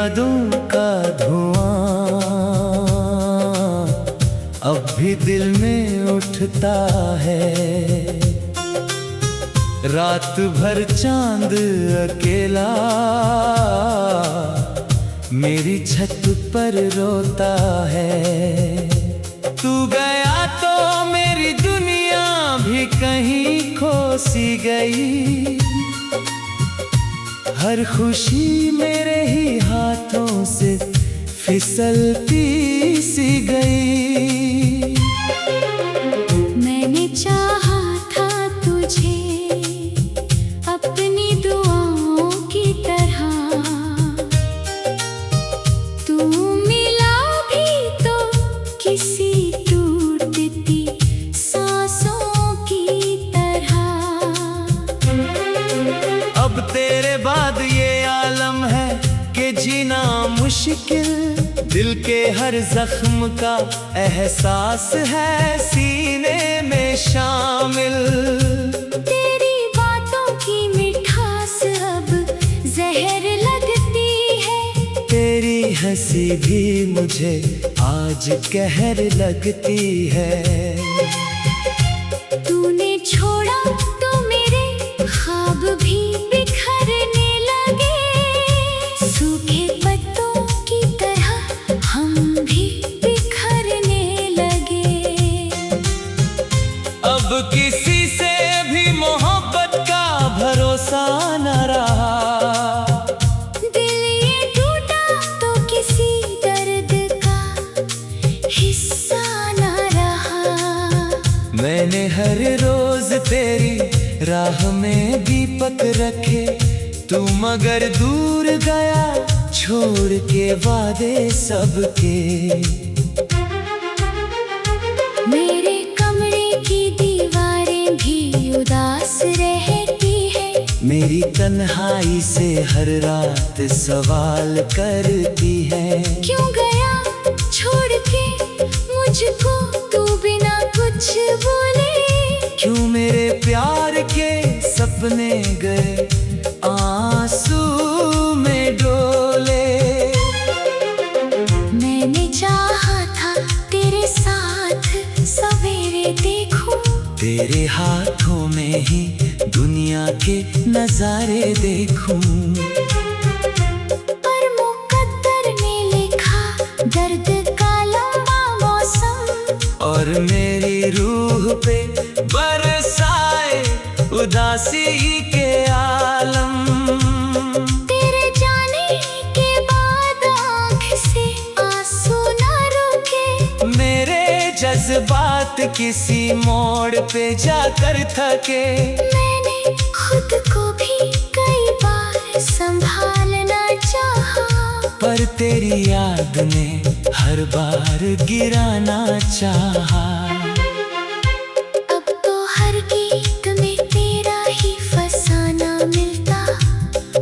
यादों का धुआं अब भी दिल में उठता है। रात भर चांद अकेला मेरी छत पर रोता है। तू गया तो मेरी दुनिया भी कहीं खो सी गई। हर खुशी मेरे ही हाथों से फिसलती सी गई। मैंने चाहा था तुझे अपनी दुआओं की तरह, तू मिला भी तो किसी टूटती सांसों की तरह। अब तेरे बाद ये आलम है कि जीना मुश्किल। दिल के हर जख्म का एहसास है सीने में शामिल। तेरी बातों की मिठास अब जहर लगती है। तेरी हंसी भी मुझे आज कहर लगती है। तूने छोड़ा तो मेरे ख्वाब भी बिखरने लगे। सूखे पत्तों की तरह हम भी बिखरने लगे। अब किसी से भी मोहब्बत का भरोसा न रहा। दिल ये टूटा तो किसी दर्द का हिस्सा न रहा। मैंने हर रोज तेरी राह में दीपक रखे, तू मगर दूर गया छोड़ के वादे सबके। मेरे कमरे की दीवारें भी उदास रहती है। मेरी तन्हाई से हर रात सवाल करती है। क्यों गया छोड़ के मुझको तू बिना कुछ बोले। क्यों मेरे प्यार के सपने गए आंसू में डोले। मैंने चाहा था तेरे साथ सवेरे देखूं। तेरे हाथों में ही दुनिया के नजारे देखूं। पर मुकद्दर ने लिखा दर्द का लंबा मौसम। और मेरी रूह पे बरसाए उदासी के आलम। तेरे जाने के बाद आँख से आंसू न रुके। मेरे जज्बात किसी मोड़ पे जाकर थके। मैंने खुद को भी कई बार संभालना चाहा। पर तेरी याद ने हर बार गिराना चाहा। अब तो हर गीत में तेरा ही फसाना मिलता।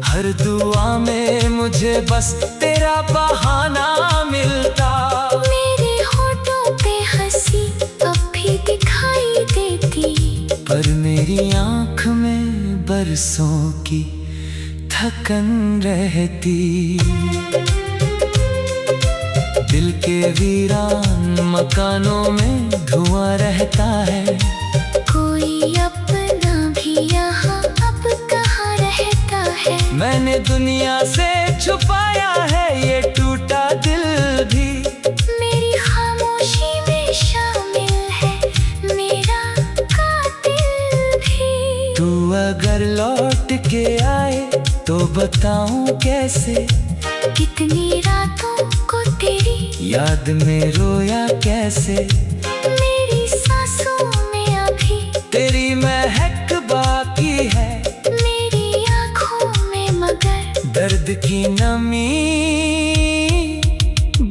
हर दुआ में मुझे बस तेरा बहाना मिलता। मेरे होठों पे हंसी अब भी दिखाई देती। पर मेरी आँख में बरसों की थकन रहती। दिल के वीरान मकानों में धुआं रहता है। कोई अपना भी यहाँ अब कहाँ रहता है। मैंने दुनिया से छुपाया है ये टूटा दिल भी। मेरी खामोशी में शामिल है मेरा कातिल भी। तू अगर लौट के आए तो बताऊं कैसे। कितनी रातों को तेरी याद में रोया कैसे। मेरी सांसों में अभी तेरी महक बाकी है। मेरी आँखों में मगर दर्द की नमी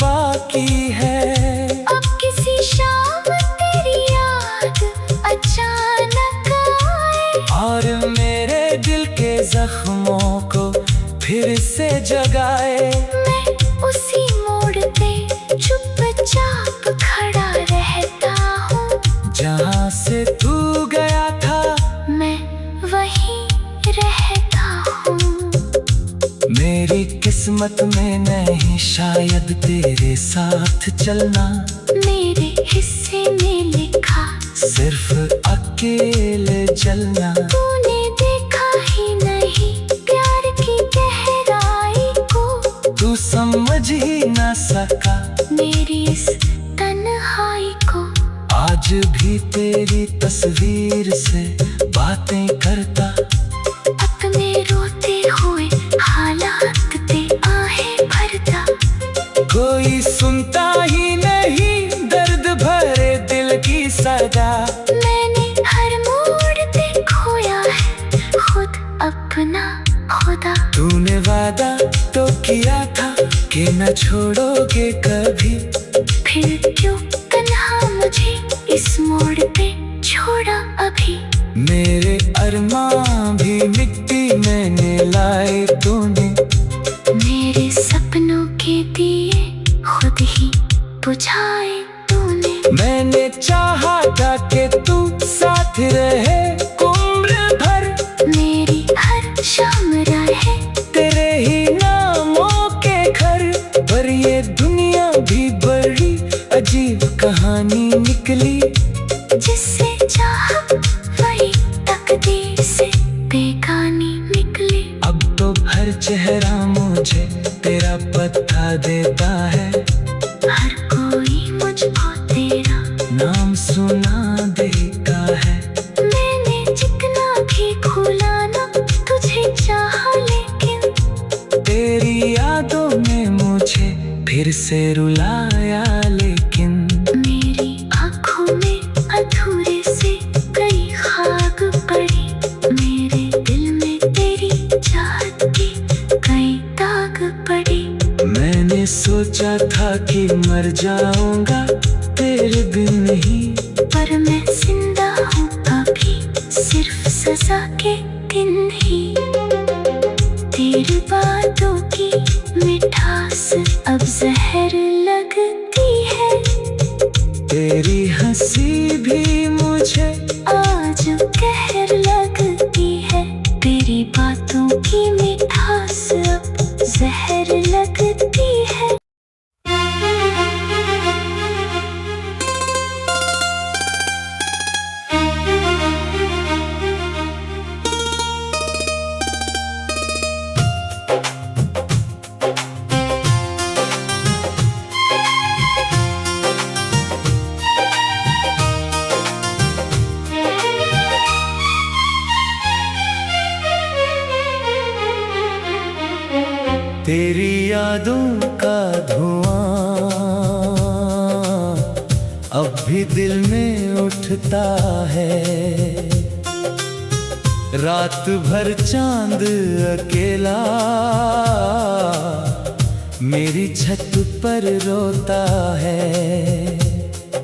बाकी है। अब किसी शाम तेरी याद अचानक आए। और मेरे दिल के जख्मों को फिर से जगाए। मैं उसी मोड़ पे चुपचाप खड़ा रहता हूँ। जहाँ से तू गया था मैं वहीं रहता हूँ। मेरी किस्मत में शायद तेरे साथ चलना मेरे हिस्से में लिखा, सिर्फ अकेले चलना। तूने देखा ही नहीं प्यार की गहराई को, तू समझ ही न सका मेरी इस तन्हाई को। आज भी तेरी तस्वीर से बातें करता, अपने रोते हुए हालात पे आहें भरता। कोई सुनता ही नहीं दर्द भरे दिल की सदा। मैंने हर मोड़ पे खोया है खुद अपना खुदा। तूने वादा तो किया था कि न छोड़ोगे कभी, फिर क्यों तन्हा मुझे इस मोड़ पे छोड़ा अभी। मेरे अरमां भी मिट्टी में मिलाए तूने, मेरे सपनों के दिए खुद ही बुझाए तूने। मैंने चाहा था कि तू साथ रहे उम्र भर, मेरी हर शाम रहे तेरे ही नामों के घर। पर ये दुनिया भी बड़ी अजीब कहानी निकली, जिससे चाह वही तकदीर से बेगानी निकली। अब तो हर चेहरा मुझे तेरा पता देता है, हर कोई मुझको तेरा नाम सुना देता है। मैंने जितना भी खोला ना तुझे चाहा, लेकिन तेरी यादों ने मुझे फिर से रुलाया। लेकिन मेरी आँखों में अधूरे से कई खाक पड़ी, मेरे दिल में तेरी चाहत की कई दाग पड़ी। मैंने सोचा था कि मर जाऊंगा तेरे बिन नहीं, पर मैं जिंदा हूँ अभी सिर्फ सजा के दिन ही। तेरी बातों की मिठास अब जहर लगती है, तेरी हंसी भी मुझे आज कहर लगती है। तेरी बातों की मिठास अब जहर लगती है। तेरी यादों का धुआं अब भी दिल में उठता है। रात भर चांद अकेला मेरी छत पर रोता है।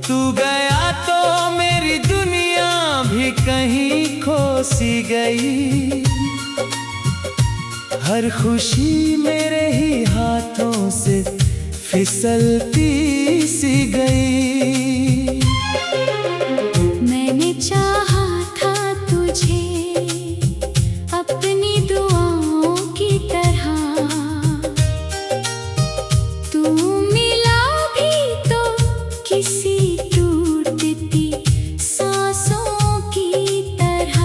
तू गया तो मेरी दुनिया भी कहीं खो सी गई, हर खुशी मेरे ही हाथों से फिसलती सी गई। मैंने चाहा था तुझे अपनी दुआओं की तरह, तू मिला भी तो किसी टूटती सांसों की तरह।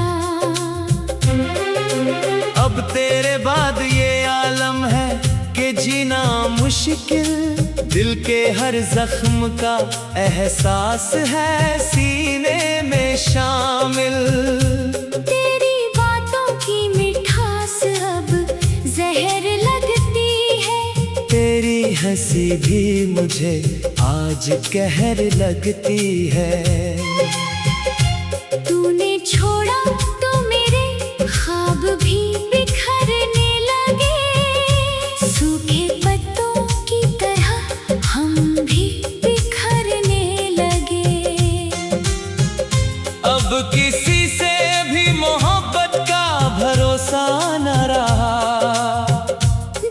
अब तेरे बाद ये आलम है कि जीना मुश्किल, दिल के हर जख्म का एहसास है सीने में शामिल। तेरी बातों की मिठास अब जहर लगती है, तेरी हंसी भी मुझे आज कहर लगती है। तूने छोड़ा तो मेरे ख्वाब भी बिखरने लगे, सूखे पत्तों की तरह हम भी बिखरने लगे। अब किसी से भी मोहब्बत का भरोसा न रहा,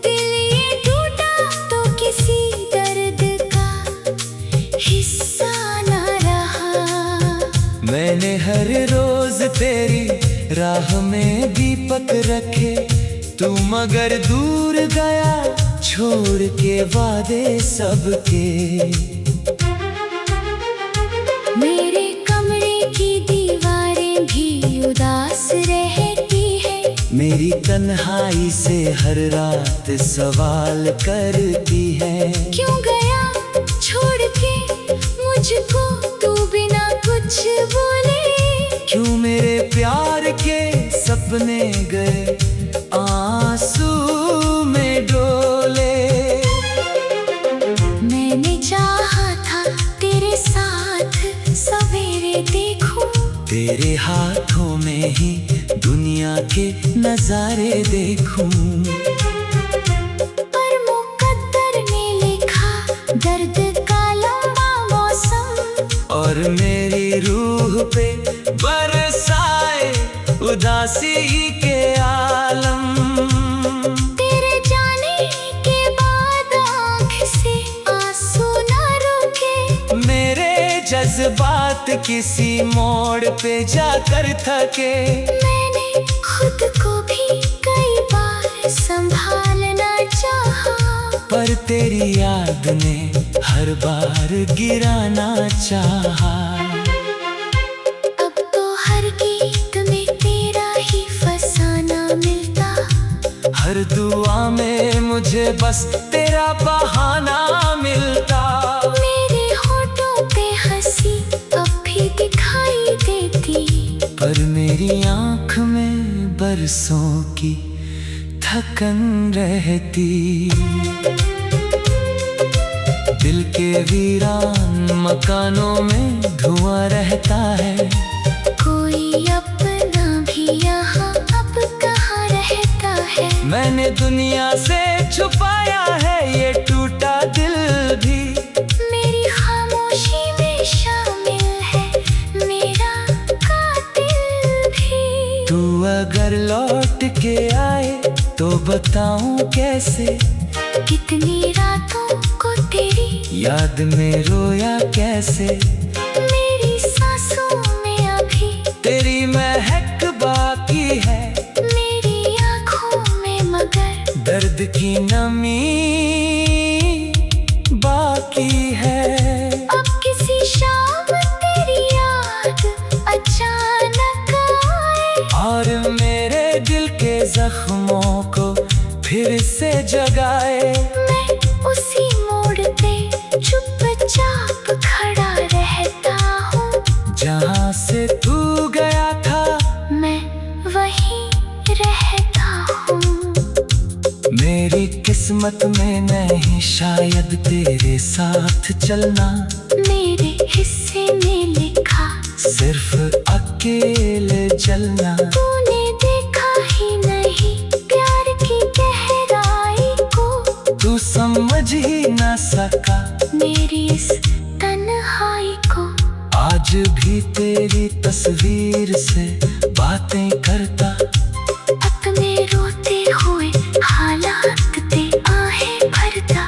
दिल ये टूटा तो किसी दर्द का हिस्सा न रहा। मैंने हर रोज तेरी राह में दीपक रखे, तू मगर दूर गया छोड़ के वादे सबके। मेरे कमरे की दीवारें भी उदास रहती है। मेरी तन्हाई से हर रात सवाल करती है। क्यों गया छोड़ के मुझको तू बिना कुछ बोले। क्यों मेरे प्यार के सपने गए आंसू में डोले। मैंने चाहा था तेरे साथ सवेरे देखूं। तेरे हाथों में ही दुनिया के नजारे देखूं। पर मुकद्दर ने लिखा दर्द का लंबा मौसम। और मेरी रूह पे बरसाए उदासी के आलम। तेरे जाने के बाद आँख से आंसू न रुके। मेरे जज्बात किसी मोड़ पे जाकर थके। मैंने खुद को भी कई बार संभालना चाहा। पर तेरी याद ने हर बार गिराना चाहा। अब तो हर गीत में तेरा ही फसाना मिलता। हर दुआ में मुझे बस तेरा बहाना मिलता। मेरे होठों पे हंसी अब भी दिखाई देती। पर मेरी आँख में बरसों की थकन रहती। दिल के वीरान मकानों में धुआं रहता है। कोई अपना भी यहाँ अब कहाँ रहता है। मैंने दुनिया से छुपाया है ये टूटा दिल भी। मेरी खामोशी में शामिल है मेरा कातिल भी। तू अगर लौट के आए तो बताऊं कैसे। कितनी रातों को तेरी याद में रोया कैसे। मेरी सांसों में अभी तेरी महक बाकी है। मेरी आँखों में मगर दर्द की नमी बाकी है। अब किसी शाम तेरी याद अचानक आए। और मेरे दिल के जख्मों को फिर से जगाए। मैं उसी मोड़ पे चुपचाप खड़ा रहता हूँ। जहाँ से तू गया था मैं वहीं रहता हूँ। मेरी किस्मत में नहीं शायद तेरे साथ चलना। मेरे हिस्से में लिखा सिर्फ अकेले चलना। तूने देखा ही नहीं प्यार की गहराई को। तू समझ ही ना सका मेरी इस तन्हाई को। आज भी तेरी तस्वीर से बातें करता। अपने रोते हुए हालात पे आहें भरता।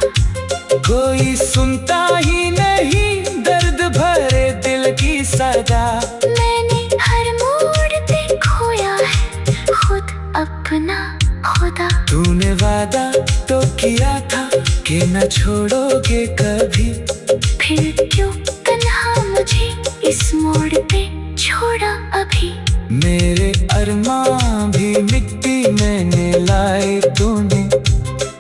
कोई सुनता ही नहीं दर्द भरे दिल की सदा। मैंने हर मोड़ पे खोया है खुद अपना खुदा। तूने वादा तो किया था कि न छोड़ोगे कभी। फिर क्यों तन्हा मुझे इस मोड़ पे छोड़ा अभी। मेरे अरमां भी मिट्टी में लाए तूने।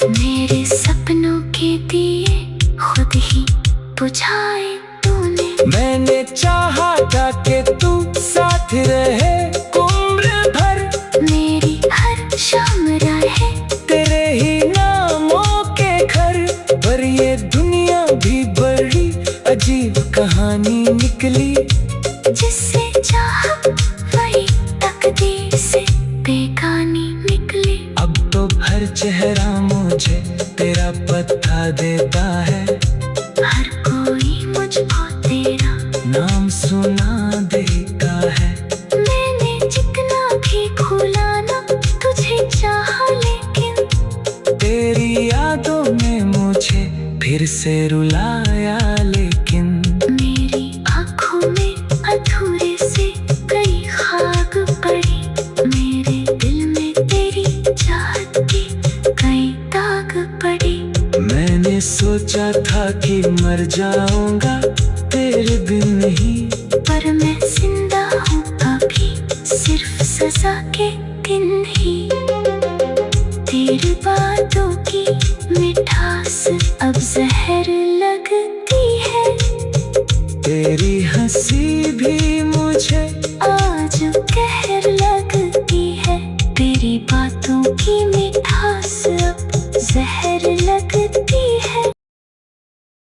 मेरे सपनों के दिए खुद ही बुझाए तूने। मैंने चाहा था कि तू साथ रहे उम्र भर। मेरी हर शाम रहे तेरे ही नामों के घर। पर ये दुनिया भी बड़ी अजीब कहानी निकली। जिससे चाह वही तकदीर से बेगानी निकली। अब तो हर चेहरा मुझे तेरा पता देता है। हर कोई मुझको तेरा नाम सुना देता है। मैंने जितना भी खुला ना तुझे चाहा लेकिन तेरी यादों ने मुझे फिर से रुलाया लेकिन। मेरी आँखों में अधूरे से कई खाक पड़ी। मेरे दिल में तेरी चाहत की कई दाग पड़ी। था कि मर जाऊंगा तेरे बिन नहीं, पर मैं जिंदा हूँ अभी सिर्फ सजा के दिन ही। तेरी बातों की मिठास अब जहर लगती है, तेरी हंसी भी मुझे आज कहर लगती है। तेरी बातों की